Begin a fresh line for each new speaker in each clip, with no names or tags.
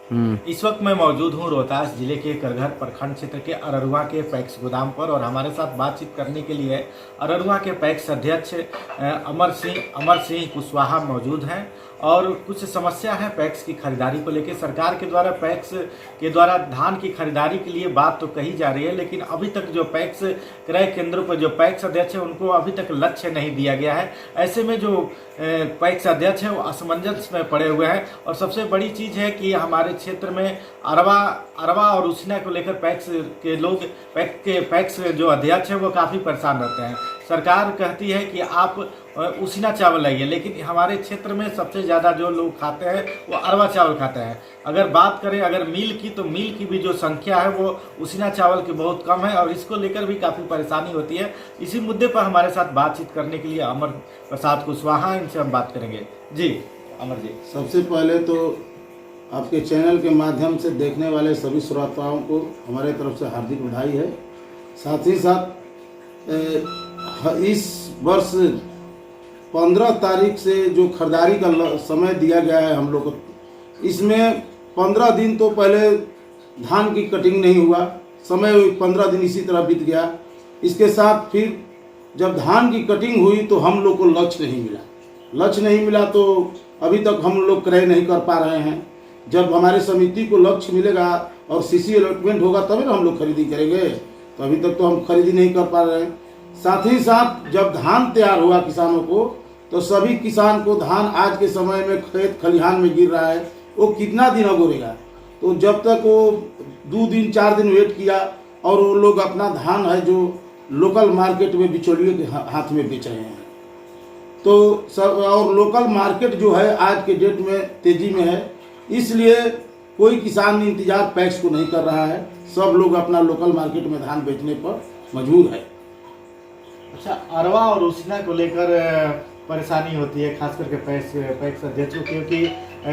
इस वक्त मैं मौजूद हूँ रोहतास जिले के करघर प्रखंड क्षेत्र के अररुआ के पैक्स गोदाम पर और हमारे साथ बातचीत करने के लिए अररुआ के पैक्स अध्यक्ष अमर सिंह कुशवाहा मौजूद हैं। और कुछ समस्या है पैक्स की खरीदारी को लेकर। सरकार के द्वारा पैक्स के द्वारा धान की खरीदारी के लिए बात तो कही जा रही है, लेकिन अभी तक जो पैक्स क्रय केंद्रों पर जो पैक्स अध्यक्ष है उनको अभी तक लक्ष्य नहीं दिया गया है। ऐसे में जो पैक्स अध्यक्ष है वो असमंजस में पड़े हुए हैं। और सबसे बड़ी चीज़ है कि हमारे क्षेत्र में अरवा और उसना को लेकर पैक्स के लोग पैक्स जो अध्यक्ष है वो काफ़ी परेशान रहते हैं। सरकार कहती है कि आप उसना चावल लाइए, लेकिन हमारे क्षेत्र में सबसे ज़्यादा जो लोग खाते हैं वो अरवा चावल खाते हैं। अगर बात करें अगर मिल की, तो मिल की भी जो संख्या है वो उसना चावल की बहुत कम है और इसको लेकर भी काफ़ी परेशानी होती है। इसी मुद्दे पर हमारे साथ बातचीत करने के लिए अमर प्रसाद कुशवाहा, इनसे हम बात करेंगे। जी अमर जी,
सबसे पहले तो आपके चैनल के माध्यम से देखने वाले सभी श्रोताओं को हमारे तरफ से हार्दिक बधाई है। साथ ही साथ इस वर्ष 15 तारीख से जो खरीदारी का समय दिया गया है हम लोग को, इसमें 15 दिन तो पहले धान की कटिंग नहीं हुआ, समय 15 दिन इसी तरह बीत गया। इसके साथ फिर जब धान की कटिंग हुई तो हम लोग को लक्ष्य नहीं मिला तो अभी तक हम लोग क्रय नहीं कर पा रहे हैं। जब हमारे समिति को लक्ष्य मिलेगा और सीसी अलॉटमेंट होगा तभी ना हम लोग खरीदी करेंगे, तो अभी तक तो हम खरीदी नहीं कर पा रहे हैं। साथ ही साथ जब धान तैयार हुआ किसानों को, तो सभी किसान को धान आज के समय में खेत खलिहान में गिर रहा है, वो कितना दिन अगोरेगा। तो जब तक वो 2 दिन 4 दिन वेट किया और वो लोग अपना धान है जो लोकल मार्केट में बिचौलिए के हाथ में बेच रहे हैं, तो सब और लोकल मार्केट जो है आज के डेट में तेजी में है, इसलिए कोई किसान इंतजार पैक्स को नहीं कर रहा है। सब लोग अपना लोकल मार्केट में धान बेचने पर मजबूर है।
अच्छा, अरवा और उसना को लेकर परेशानी होती है खास करके पैक्स अध्यक्षों, क्योंकि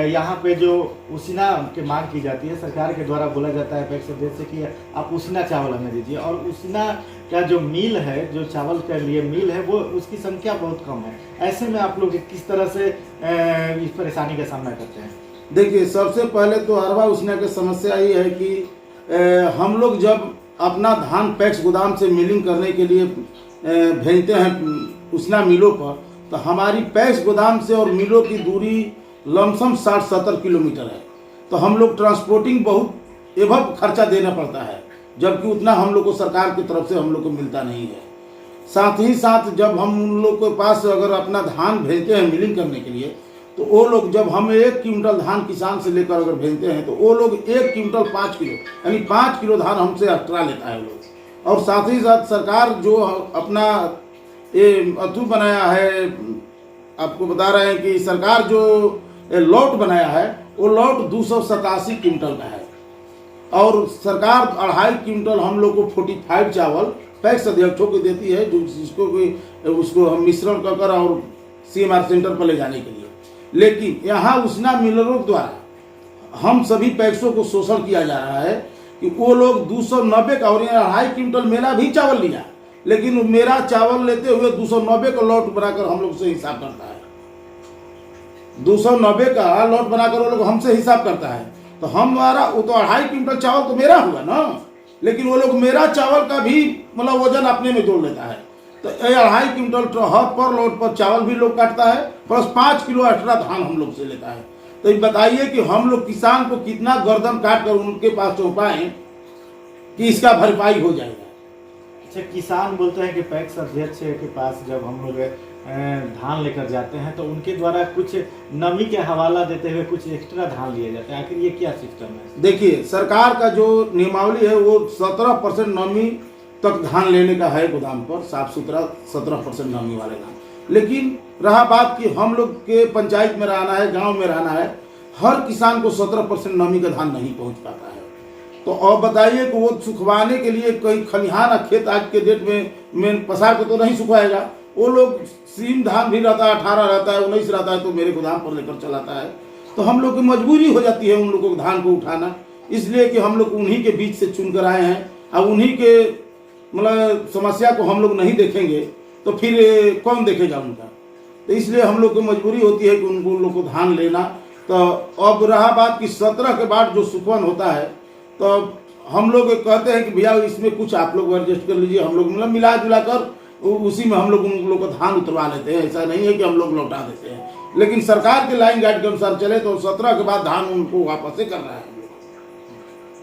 यहाँ पे जो उसना की मांग की जाती है, सरकार के द्वारा बोला जाता है पैक्स अध्यक्ष से कि आप उसना चावल हमें दीजिए, और उसना का जो मिल है, जो चावल के लिए मिल है, वो उसकी संख्या बहुत कम है। ऐसे में आप लोग किस तरह से इस परेशानी का सामना करते हैं?
देखिए, सबसे पहले तो अरवा उसना की समस्या ये है कि हम लोग जब अपना धान पैक्स गोदाम से मिलिंग करने के लिए भेजते हैं उसना मिलों पर, तो हमारी पैक्स गोदाम से और मिलों की दूरी लमसम 60-70 किलोमीटर है। तो हम लोग ट्रांसपोर्टिंग बहुत एवं खर्चा देना पड़ता है, जबकि उतना हम लोग को सरकार की तरफ से हम लोग को मिलता नहीं है। साथ ही साथ जब हम उन लोग के पास अगर अपना धान भेजते हैं मिलिंग करने के लिए, तो वो लोग जब हम 1 क्विंटल धान किसान से लेकर अगर भेजते हैं, तो वो लोग 1 क्विंटल 5 किलो यानी 5 किलो धान हमसे एक्स्ट्रा लेता है लोग। और साथ ही साथ सरकार जो अपना ये अथू बनाया है, आपको बता रहे हैं कि सरकार जो लॉट बनाया है वो लॉट 287 क्विंटल का है, और सरकार 2.5 क्विंटल हम लोग को 45 चावल पैक्स अध्यक्षों को देती है, जो जिसको उसको हम मिश्रण कर और CMR सेंटर पर ले जाने के लिए। लेकिन यहाँ उसना मिलरों द्वारा हम सभी पैक्सों को शोषण किया जा रहा है कि वो लोग 290 का और 2.5 क्विंटल मेरा भी चावल लिया, लेकिन मेरा चावल लेते हुए 290 का लॉट बनाकर हम लोग से हिसाब करता है। 290 का लॉट बनाकर वो लोग हमसे हिसाब करता है, तो हमारा वो तो 2.5 क्विंटल चावल तो मेरा हुआ ना, लेकिन वो लोग मेरा चावल का भी मतलब वजन अपने में जोड़ लेता है। तो 2.5 क्विंटल हर पर लॉट पर चावल भी लोग काटता है, प्लस 5 किलो एक्स्ट्रा धान हम लोग से लेता है। तो ये बताइए कि हम लोग किसान को कितना गर्दन काट कर उनके पास चौपाएं कि इसका भरपाई हो जाएगा।
अच्छा, किसान बोलते हैं कि पैक्स अध्यक्ष के पास जब हम लोग धान लेकर जाते हैं तो उनके द्वारा कुछ नमी के हवाला देते हुए कुछ एक्स्ट्रा धान लिए जाते हैं। आखिर ये क्या सिस्टम है?
देखिए, सरकार का जो नियमावली है वो 17% नमी तक धान लेने का है गोदाम पर, साफ सुथरा 17% नमी वाले धान। लेकिन रहा बात कि हम लोग के पंचायत में रहना है, गांव में रहना है, हर किसान को 17% नमी का धान नहीं पहुंच पाता है। तो अब बताइए कि वो सुखवाने के लिए कहीं खलिहान खेत आज के डेट में पसार के तो नहीं सुखवाएगा। वो लोग सीम धान भी रहता है, 18 रहता है, 19 रहता है, तो मेरे गोदाम पर लेकर चलाता है। तो हम लोग की मजबूरी हो जाती है उन लोगों को धान को उठाना, इसलिए कि हम लोग उन्हीं के बीच से चुन कर आए हैं। अब उन्हीं के मतलब समस्या को हम लोग नहीं देखेंगे तो फिर कौन देखेगा उनका। तो इसलिए हम लोग को मजबूरी होती है कि उन लोग को धान लेना तो अब रहा बात कि 17 के बाद जो सुखवन होता है, तो हम लोग कहते हैं कि भैया इसमें कुछ आप लोग एडजस्ट कर लीजिए, हम लोग मतलब मिला जुला कर उसी में हम लोग उन लोग को धान उतरवा लेते हैं। ऐसा नहीं है कि हम लोग लौटा देते हैं, लेकिन सरकार के लाइन गाइड के अनुसार चले तो 17 के बाद धान उनको वापस से करना है,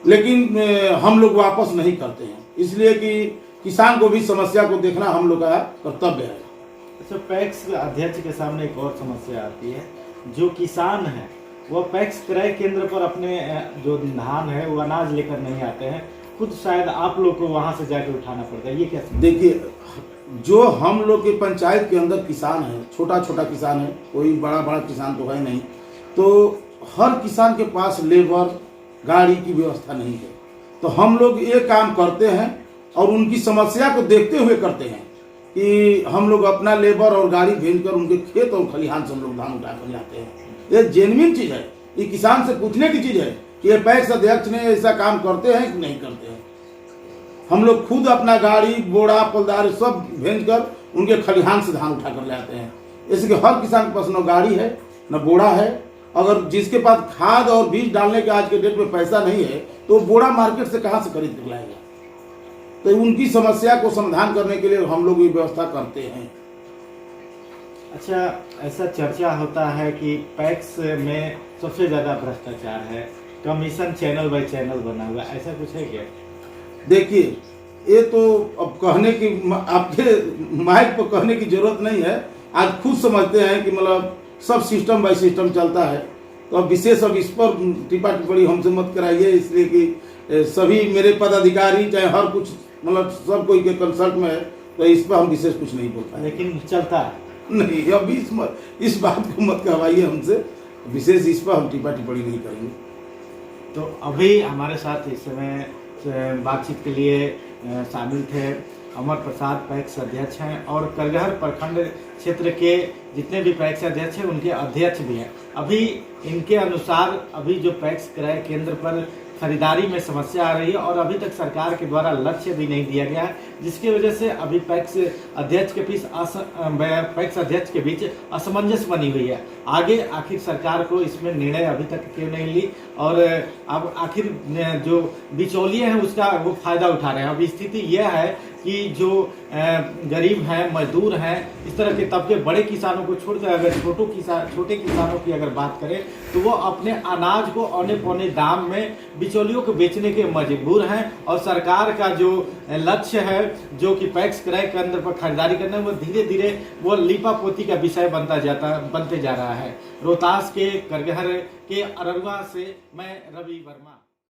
लेकिन हम लोग वापस नहीं करते हैं, इसलिए कि किसान को भी समस्या को देखना हम लोग का कर्तव्य है।
अच्छा, पैक्स अध्यक्ष के सामने एक और समस्या आती है, जो किसान है वो पैक्स क्रय केंद्र पर अपने जो धान है वो अनाज लेकर नहीं आते हैं, खुद शायद आप लोग को वहां से जाकर उठाना पड़ता है, ये क्या?
देखिए, जो हम लोग के पंचायत के अंदर किसान है, छोटा छोटा किसान है, कोई बड़ा बड़ा किसान तो है नहीं, तो हर किसान के पास लेबर गाड़ी की व्यवस्था नहीं है। तो हम लोग ये काम करते हैं और उनकी समस्या को देखते हुए करते हैं कि हम लोग अपना लेबर और गाड़ी भेजकर उनके खेत और खलिहान से हम लोग धान उठा कर लाते हैं। ये जेन्युइन चीज़ है, ये किसान से पूछने की चीज़ है कि ये पैक्स अध्यक्ष ने ऐसा काम करते हैं कि नहीं करते हैं। हम लोग खुद अपना गाड़ी बोड़ा पलदार सब भेज कर उनके खलिहान से धान उठा कर ले आते हैं। जैसे कि हर किसान के पास न गाड़ी है न बोड़ा है, अगर जिसके पास खाद और बीज डालने के आज के डेट में पैसा नहीं है तो बोड़ा मार्केट से कहाँ से खरीद कर लाएगा। तो उनकी समस्या को समाधान करने के लिए हम लोग ये व्यवस्था करते हैं।
अच्छा, ऐसा चर्चा होता है कि पैक्स में सबसे ज़्यादा भ्रष्टाचार है, कमीशन चैनल बाय चैनल बना हुआ, ऐसा कुछ है क्या?
देखिए, ये तो अब कहने की आपके माइक पर कहने की जरूरत नहीं है, आज खुद समझते हैं कि मतलब सब सिस्टम बाय सिस्टम चलता है। तो अब विशेष अब इस पर टिप्पणी टिप्पणी हमसे मत कराइए, इसलिए कि सभी मेरे पदाधिकारी चाहे हर कुछ मतलब सब कोई के कंसल्ट में है, तो इस पर हम विशेष कुछ नहीं बोल पाए।
लेकिन चलता है
नहीं, अब इस बात को मत करवाइए हमसे, विशेष इस पर हम टिप्पणी टिप्पणी नहीं करेंगे।
तो अभी हमारे साथ इस समय बातचीत के लिए शामिल थे अमर प्रसाद, पैक्स अध्यक्ष हैं, और करगहर प्रखंड क्षेत्र के जितने भी पैक्स अध्यक्ष हैं उनके अध्यक्ष भी हैं। अभी इनके अनुसार अभी जो पैक्स क्रय केंद्र पर खरीदारी में समस्या आ रही है और अभी तक सरकार के द्वारा लक्ष्य भी नहीं दिया गया है, जिसकी वजह से अभी पैक्स अध्यक्ष के बीच असमंजस बनी हुई है। आगे आखिर सरकार को इसमें निर्णय अभी तक क्यों नहीं ली, और अब आखिर जो बिचौलिए हैं उसका वो फायदा उठा रहे हैं। अब स्थिति यह है कि जो गरीब हैं, मजदूर हैं, इस तरह के तबके बड़े किसानों को छोड़कर अगर छोटे किसानों की अगर बात करें तो वो अपने अनाज को औने पौने दाम में बिचौलियों को बेचने के मजबूर हैं, और सरकार का जो लक्ष्य है जो कि पैक्स क्रय केंद्र पर खरीदारी करना, वो धीरे धीरे वो लीपापोती का विषय बनते जा रहा है। रोहतास के करगहर के अररुआ से मैं रवि वर्मा।